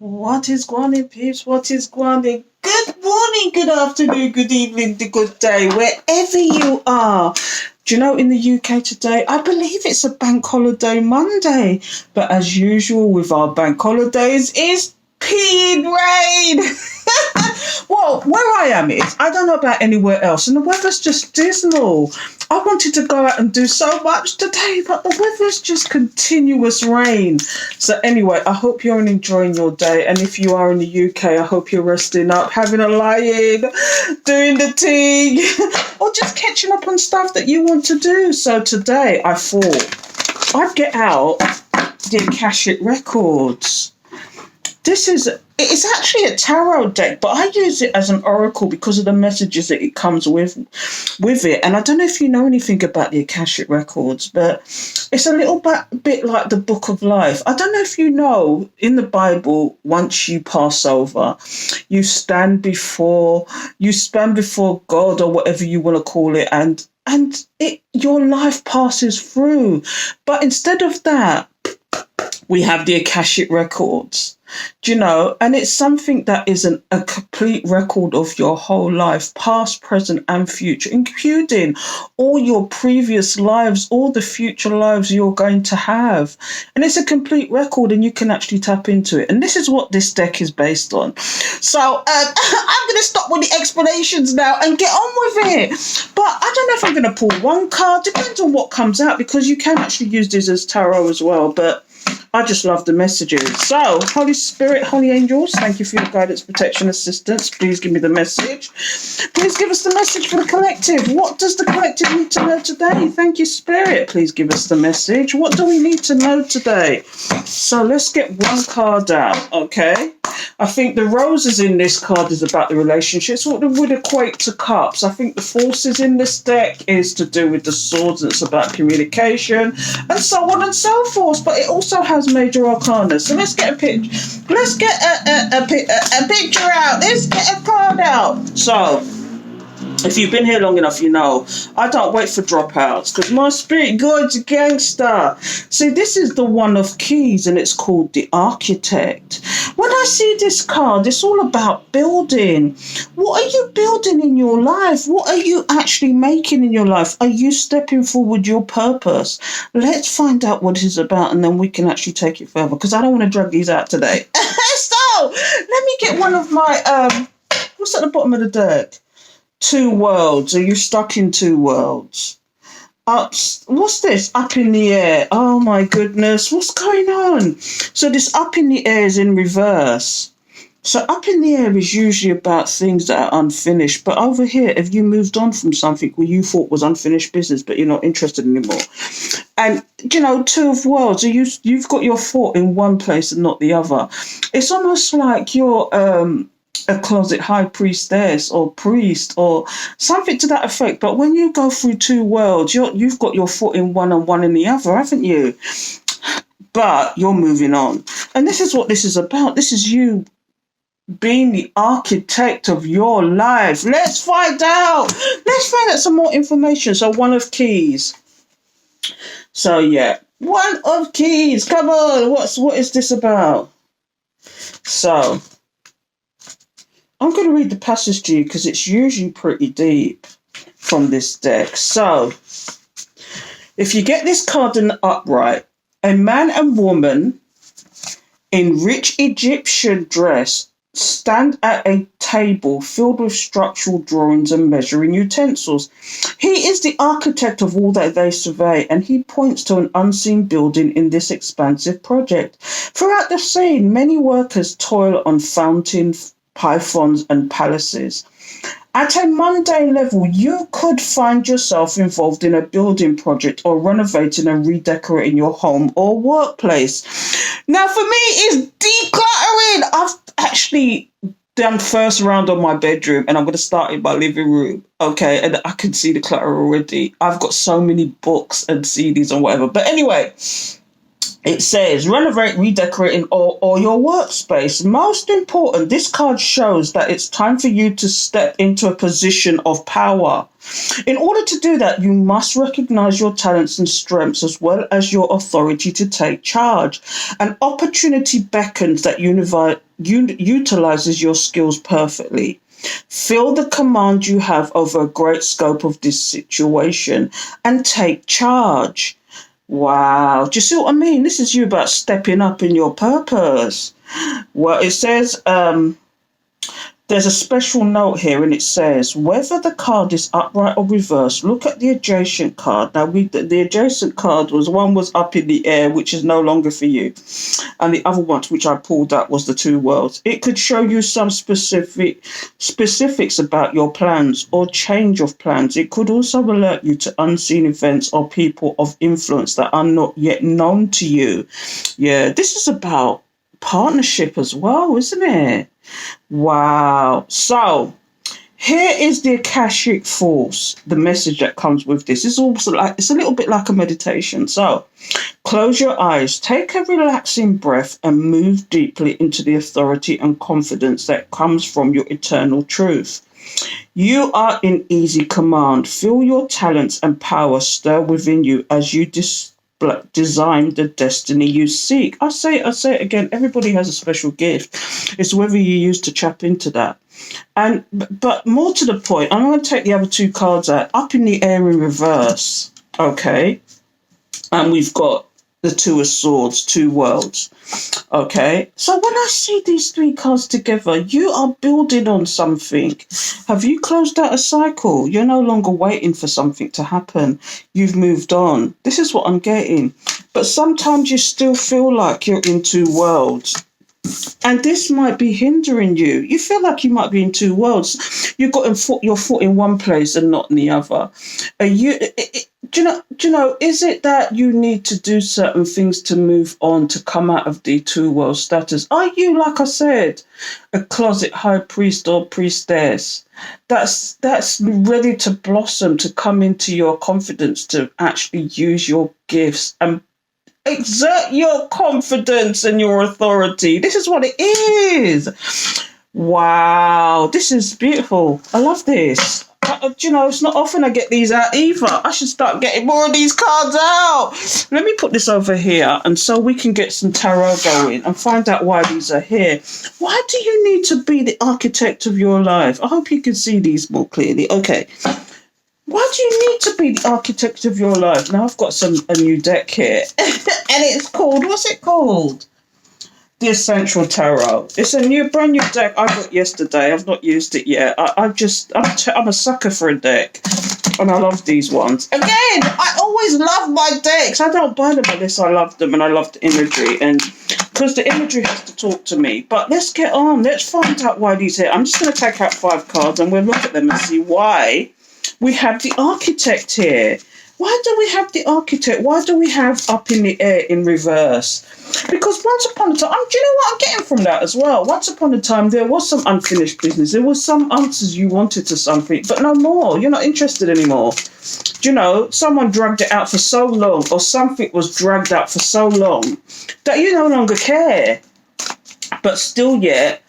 What is gwan, peeps? What is gwan? Good morning, good afternoon, good evening, good day, wherever you are. Do you know, in the UK today, I believe it's a bank holiday Monday. But as usual with our bank holidays, it's peeing rain. Well, where I am is, I don't know about anywhere else, and the weather's just dismal. I wanted to go out and do so much today, but the weather's just continuous rain. So anyway, I hope you're enjoying your day, and if you are in the UK, I hope you're resting up, having a lie-in, doing the tea, or just catching up on stuff that you want to do. So today, I thought I'd get out the Akashic Records. It's actually a tarot deck, but I use it as an oracle because of the messages that it comes with it. And I don't know if you know anything about the Akashic Records, but it's a little bit like the Book of Life. I don't know if you know, in the Bible, once you pass over, you stand before God, or whatever you want to call it, and your life passes through. But instead of that, we have the Akashic Records, and it's something that is a complete record of your whole life, past, present, and future, including all your previous lives, all the future lives you're going to have. And it's a complete record, and you can actually tap into it. And this is what this deck is based on. So I'm going to stop with the explanations now and get on with it. But I don't know if I'm going to pull one card. Depends on what comes out, because you can actually use this as tarot as well. But I just love the messages. So, Holy Spirit, Holy Angels, thank you for your guidance, protection, assistance. Please give me the message. Please give us the message for the collective. What does the collective need to know today? Thank you, Spirit. Please give us the message. What do we need to know today? So, let's get one card out, okay? I think the roses in this card is about the relationships. What would equate to cups? I think the forces in this deck is to do with the swords, and it's about communication, and so on and so forth. But it also has major arcana. So let's get a picture. Let's get a picture out. Let's get a card out. So, if you've been here long enough, you know I don't wait for dropouts, because my spirit guide's a gangster. See, this is the One of Keys, and it's called the Architect. When I see this card, it's all about building. What are you building in your life? What are you actually making in your life? Are you stepping forward your purpose? Let's find out what it's about, and then we can actually take it further, because I don't want to drag these out today. So, let me get one of my, what's at the bottom of the deck? Two worlds. Are you stuck in two worlds? What's this? Up in the air. Oh my goodness. What's going on? So this up in the air is in reverse. So up in the air is usually about things that are unfinished. But over here, have you moved on from something where you thought was unfinished business, but you're not interested anymore? And, Two of Worlds, you've got your foot in one place and not the other. It's almost like you're a closet high priestess or priest or something to that effect. But when you go through two worlds, you've got your foot in one and one in the other, haven't you? But you're moving on. And this is what this is about. This is you being the architect of your life. Let's find out. Let's find out some more information. So One of Keys. So yeah, One of Keys. Come on. What is this about? So I'm going to read the passage to you, because it's usually pretty deep from this deck. So, if you get this card in the upright, a man and woman in rich Egyptian dress stand at a table filled with structural drawings and measuring utensils. He is the architect of all that they survey, and he points to an unseen building in this expansive project. Throughout the scene, many workers toil on fountains, pythons, and palaces. At a mundane level, you could find yourself involved in a building project or renovating and redecorating your home or workplace. Now, for me, it's decluttering. I've actually done first round on my bedroom, and I'm going to start in my living room. Okay, and I can see the clutter already. I've got so many books and CDs and whatever. But anyway, It says renovate, redecorating, or your workspace. Most important, this card shows that it's time for you to step into a position of power. In order to do that, you must recognize your talents and strengths as well as your authority to take charge. An opportunity beckons that utilizes your skills perfectly. Feel the command you have over a great scope of this situation and take charge. Wow. Do you see what I mean? This is you about stepping up in your purpose. Well, it says, there's a special note here, and it says, whether the card is upright or reversed, look at the adjacent card. Now, the adjacent card was up in the air, which is no longer for you. And the other one, which I pulled up, was the two worlds. It could show you some specifics about your plans or change of plans. It could also alert you to unseen events or people of influence that are not yet known to you. Yeah, this is about partnership as well, isn't it? Wow. So here is the Akashic Force, the message that comes with this. It's also it's a little bit like a meditation. So close your eyes, take a relaxing breath, and move deeply into the authority and confidence that comes from your eternal truth. You are in easy command. Feel your talents and power stir within you as you design the destiny you seek. I say it again, everybody has a special gift. It's whether you use to tap into that. And but more to the point, I'm going to take the other two cards out, up in the air in reverse. Okay. And we've got the Two of Swords, two worlds. Okay. So when I see these three cards together, you are building on something. Have you closed out a cycle? You're no longer waiting for something to happen. You've moved on. This is what I'm getting. But sometimes you still feel like you're in two worlds. And this might be hindering you. You feel like you might be in two worlds. You've got your foot in one place and not in the other. Do you know, is it that you need to do certain things to move on, to come out of the two world status? Are you, like I said, a closet high priest or priestess that's ready to blossom, to come into your confidence, to actually use your gifts and exert your confidence and your authority? This is what it is. Wow, this is beautiful. I love this. You know, it's not often I get these out either. I should start getting more of these cards out. Let me put this over here, and so we can get some tarot going and find out why these are here. Why do you need to be the architect of your life? I hope you can see these more clearly. Okay. Why do you need to be the architect of your life? Now I've got a new deck here. And it's called, what's it called? The Essential Tarot. It's a brand new deck I got yesterday. I've not used it yet. I'm a sucker for a deck, and I love these ones. Again, I always love my decks. I don't buy them unless I love them and I love the imagery, and because the imagery has to talk to me. But let's get on. Let's find out why these are here. I'm just going to take out 5 cards and we'll look at them and see why we have the Architect here. Why do we have the Architect? Why do we have up in the air in reverse? Because once upon a time, do you know what I'm getting from that as well? Once upon a time, there was some unfinished business. There was some answers you wanted to something, but no more. You're not interested anymore. Do you know, someone dragged it out for so long, or something was dragged out for so long that you no longer care. But still yet,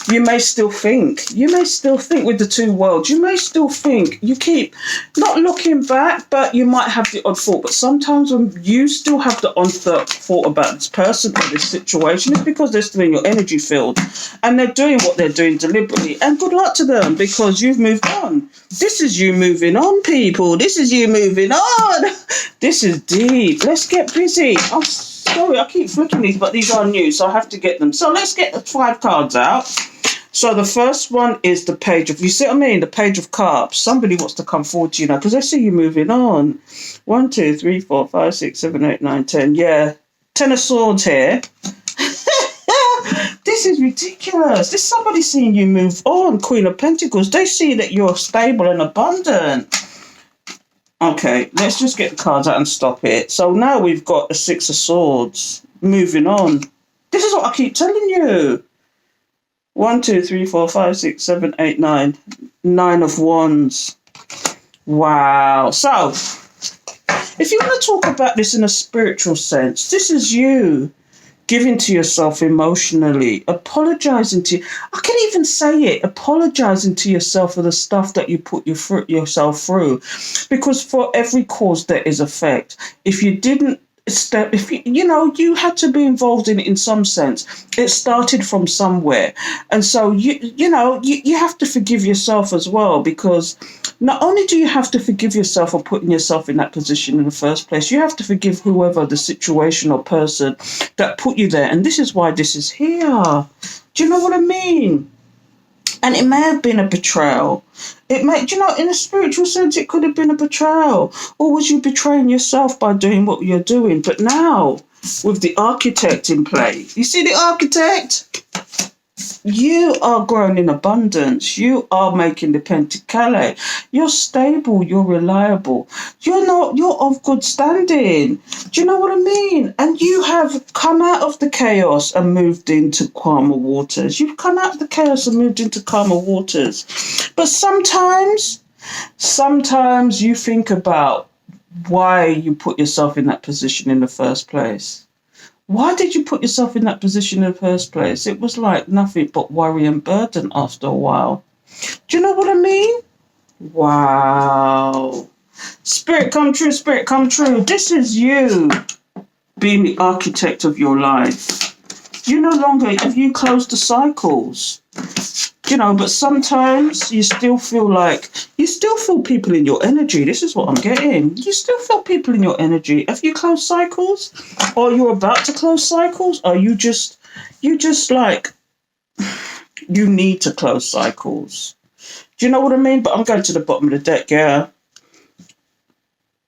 you may still think with the two worlds. You may still think, you keep not looking back, but you might have the odd thought. But sometimes when you still have the odd thought about this person or this situation, it's because they're still in your energy field and they're doing what they're doing deliberately. And good luck to them, because you've moved on. This is you moving on, people. This is you moving on. This is deep. Let's get busy. I'm sorry, I keep flicking these, but these are new, so I have to get them. So let's get the 5 cards out. So the first one is the Page of, you see what I mean? The Page of Cups. Somebody wants to come forward to you now, because I see you moving on. 1, 2, 3, 4, 5, 6, 7, 8, 9, 10. Yeah. 10 of Swords here. This is ridiculous. There's somebody seeing you move on. Queen of Pentacles. They see that you're stable and abundant. Okay, let's just get the cards out and stop it. So now we've got the 6 of Swords. Moving on. This is what I keep telling you. 1, 2, 3, 4, 5, 6, 7, 8, 9. 9 of Wands. Wow. So If you want to talk about this in a spiritual sense, this is you giving to yourself emotionally, apologizing to, I can even say it, apologizing to yourself for the stuff that you put yourself through. Because for every cause there is effect. If you didn't step, if you had to be involved in it in some sense. It started from somewhere. And so you have to forgive yourself as well, because not only do you have to forgive yourself for putting yourself in that position in the first place, you have to forgive whoever the situation or person that put you there. And this is why this is here. Do you know what I mean? And it may have been a betrayal. It may, in a spiritual sense, it could have been a betrayal. Or was you betraying yourself by doing what you're doing? But now, with the architect in play, you see the architect? You are growing in abundance. You are making the Pentacale. You're stable. You're reliable. You're of good standing. Do you know what I mean? And you have come out of the chaos and moved into calmer waters. You've come out of the chaos and moved into calmer waters. But sometimes you think about why you put yourself in that position in the first place. Why did you put yourself in that position in the first place? It was like nothing but worry and burden after a while. Do you know what I mean? Wow. Spirit come true, spirit come true. This is you being the architect of your life. You no longer, if you close the cycles, but sometimes you still feel people in your energy. This is what I'm getting. You still feel people in your energy. Have you closed cycles? Or you're about to close cycles? Or you like, you need to close cycles? Do you know what I mean? But I'm going to the bottom of the deck, yeah.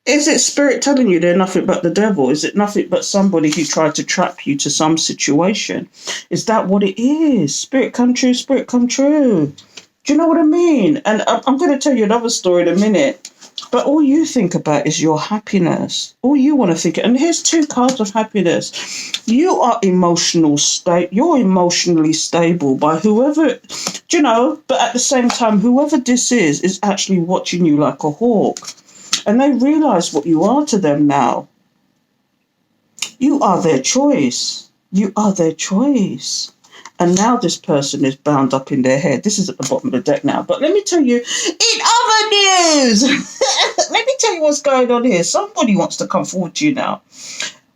Is it spirit telling you they're nothing but the devil? Is it nothing but somebody who tried to trap you to some situation? Is that what it is? Spirit come true, spirit come true. Do you know what I mean? And I'm going to tell you another story in a minute. But all you think about is your happiness. All you want to think. And here's 2 cards of happiness. You are you're emotionally stable by whoever, but at the same time, whoever this is actually watching you like a hawk. And they realize what you are to them now. You are their choice. You are their choice. And now this person is bound up in their head. This is at the bottom of the deck now. But let me tell you, in other news, let me tell you what's going on here. Somebody wants to come forward to you now.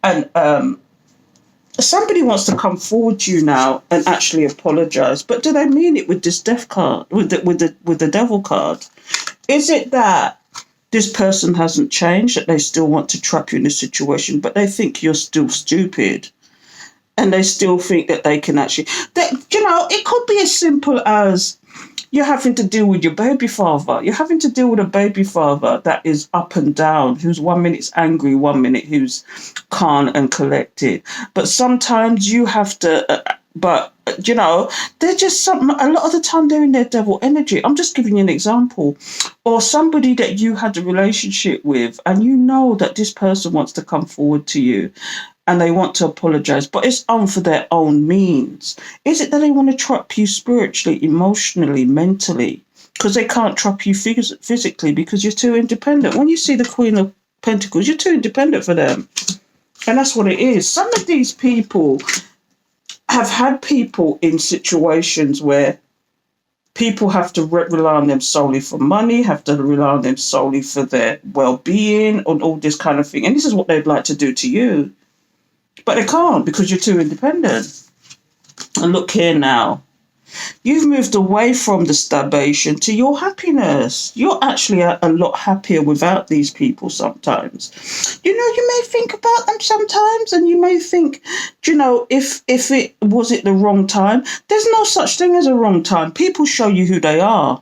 And somebody wants to come forward to you now and actually apologize. But do they mean it with this death card, with the devil card? Is it that this person hasn't changed, that they still want to trap you in this situation, but they think you're still stupid? And they still think that they can actually, it could be as simple as you're having to deal with your baby father. You're having to deal with a baby father that is up and down, who's 1 minute's angry, 1 minute who's calm and collected. But sometimes you have to, they're just a lot of the time they're in their devil energy. I'm just giving you an example. Or somebody that you had a relationship with and you know that this person wants to come forward to you and they want to apologize, but it's on for their own means. Is it that they want to trap you spiritually, emotionally, mentally? Because they can't trap you physically because you're too independent. When you see the Queen of Pentacles, you're too independent for them. And that's what it is. Some of these people have had people in situations where people have to rely on them solely for money, have to rely on them solely for their well-being and all this kind of thing. And this is what they'd like to do to you. But they can't because you're too independent. And look here now. You've moved away from the starvation to your happiness. You're actually a lot happier without these people sometimes. You may think about them sometimes and you may think, if it was it the wrong time. There's no such thing as a wrong time. People show you who they are.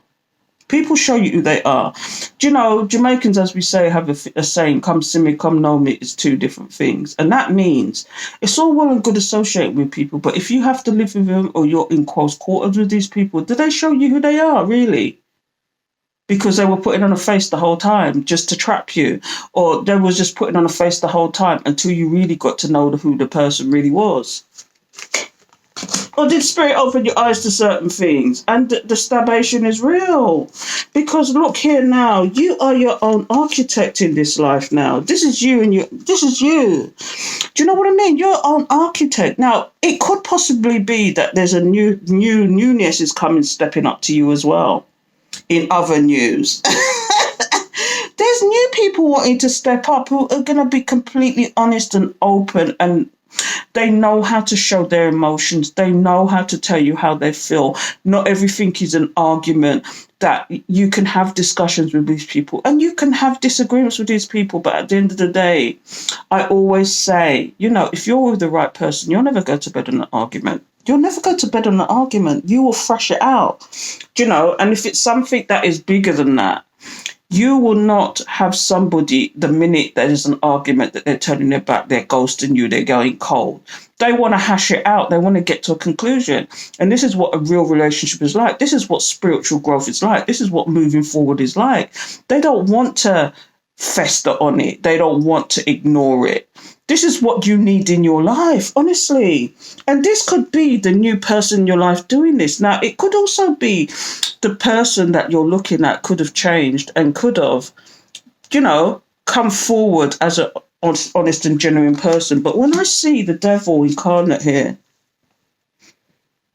People show you who they are. Jamaicans, as we say, have a saying, come see me, come know me, is 2 different things. And that means it's all well and good associating with people, but if you have to live with them or you're in close quarters with these people, do they show you who they are, really? Because they were putting on a face the whole time just to trap you, or they were just putting on a face the whole time until you really got to know who the person really was. Or did spirit open your eyes to certain things? And the stabbation is real. Because look here now, you are your own architect in this life now. This is you and this is you. Do you know what I mean? You're your own architect. Now, it could possibly be that there's a newness is coming, stepping up to you as well. In other news. There's new people wanting to step up who are going to be completely honest and open, and they know how to show their emotions. They know how to tell you how they feel. Not everything is an argument. That you can have discussions with these people and you can have disagreements with these people. But at the end of the day, I always say, if you're with the right person, you'll never go to bed on an argument. You'll never go to bed on an argument. You will thrash it out, and if it's something that is bigger than that, you will not have somebody, the minute there is an argument that they're turning their back, they're ghosting you, they're going cold. They want to hash it out. They want to get to a conclusion. And this is what a real relationship is like. This is what spiritual growth is like. This is what moving forward is like. They don't want to fester on it. They don't want to ignore it. This is what you need in your life, honestly. And this could be the new person in your life doing this. Now, it could also be the person that you're looking at could have changed and could have, come forward as an honest and genuine person. But when I see the devil incarnate here,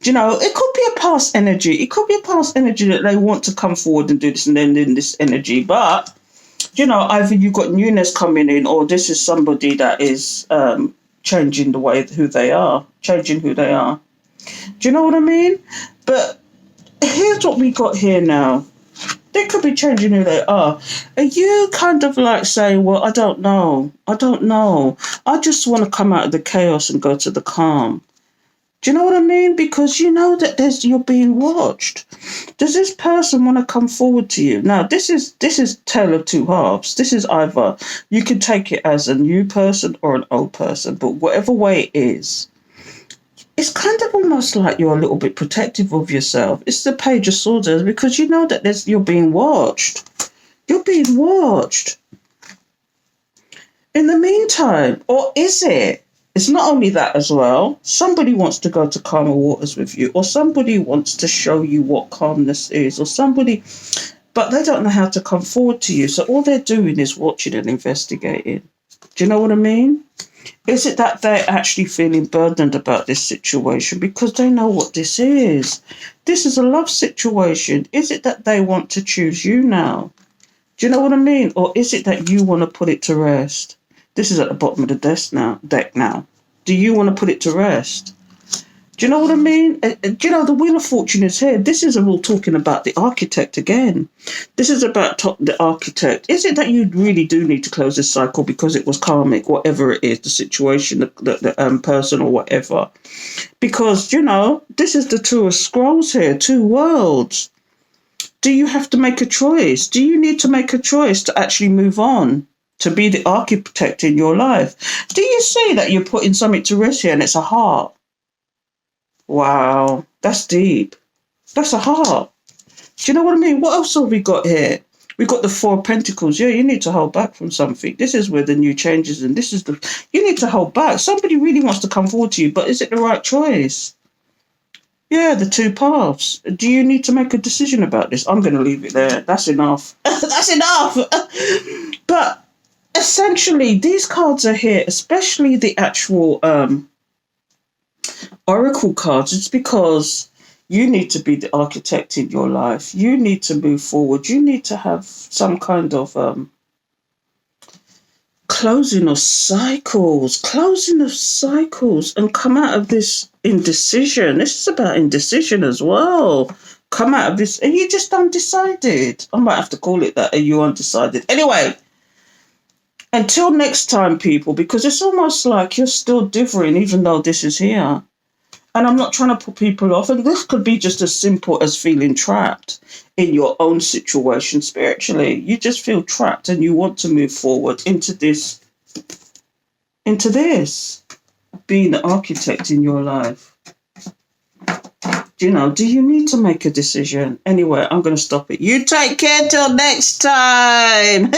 it could be a past energy. It could be a past energy that they want to come forward and do this and then in this energy. But either you've got newness coming in, or this is somebody that is changing the way who they are. Do you know what I mean? But here's what we got here now. They could be changing who they are. And you kind of like saying, well, I don't know. I just want to come out of the chaos and go to the calm. Do you know what I mean? Because you know that you're being watched. Does this person want to come forward to you? Now, this is tale of two halves. This is either you can take it as a new person or an old person, but whatever way it is, it's kind of almost like you're a little bit protective of yourself. It's the Page of Swords, because you know that you're being watched. You're being watched. In the meantime, or is it? It's not only that as well. Somebody wants to go to calmer waters with you, or somebody wants to show you what calmness is, or somebody, but they don't know how to come forward to you. So all they're doing is watching and investigating. Do you know what I mean? Is it that they're actually feeling burdened about this situation because they know what this is? This is a love situation. Is it that they want to choose you now? Do you know what I mean? Or is it that you want to put it to rest? This is at the bottom of the deck now. Do you want to put it to rest? Do you know what I mean? The Wheel of Fortune is here. This is all talking about the architect again. This is about the architect. Is it that you really do need to close this cycle because it was karmic, whatever it is, the situation, the person or whatever? Because, this is the Two of Scrolls here, two worlds. Do you have to make a choice? Do you need to make a choice to actually move on? To be the architect in your life? Do you see that you're putting something to rest here and it's a heart? Wow, that's deep. That's a heart. Do you know what I mean? What else have we got here? We got the Four of Pentacles. Yeah, you need to hold back from something. This is where the new changes, and you need to hold back. Somebody really wants to come forward to you, but is it the right choice? Yeah, the two paths. Do you need to make a decision about this? I'm going to leave it there. That's enough. That's enough. But essentially, these cards are here, especially the actual Oracle cards. It's because you need to be the architect in your life. You need to move forward. You need to have some kind of closing of cycles, and come out of this indecision. This is about indecision as well. Come out of this, are you just undecided? I might have to call it that. Are you undecided? Anyway, until next time, people, because it's almost like you're still differing, even though this is here. And I'm not trying to put people off. And this could be just as simple as feeling trapped in your own situation spiritually. You just feel trapped and you want to move forward into this, being the architect in your life. Do you need to make a decision? Anyway, I'm going to stop it. You take care till next time.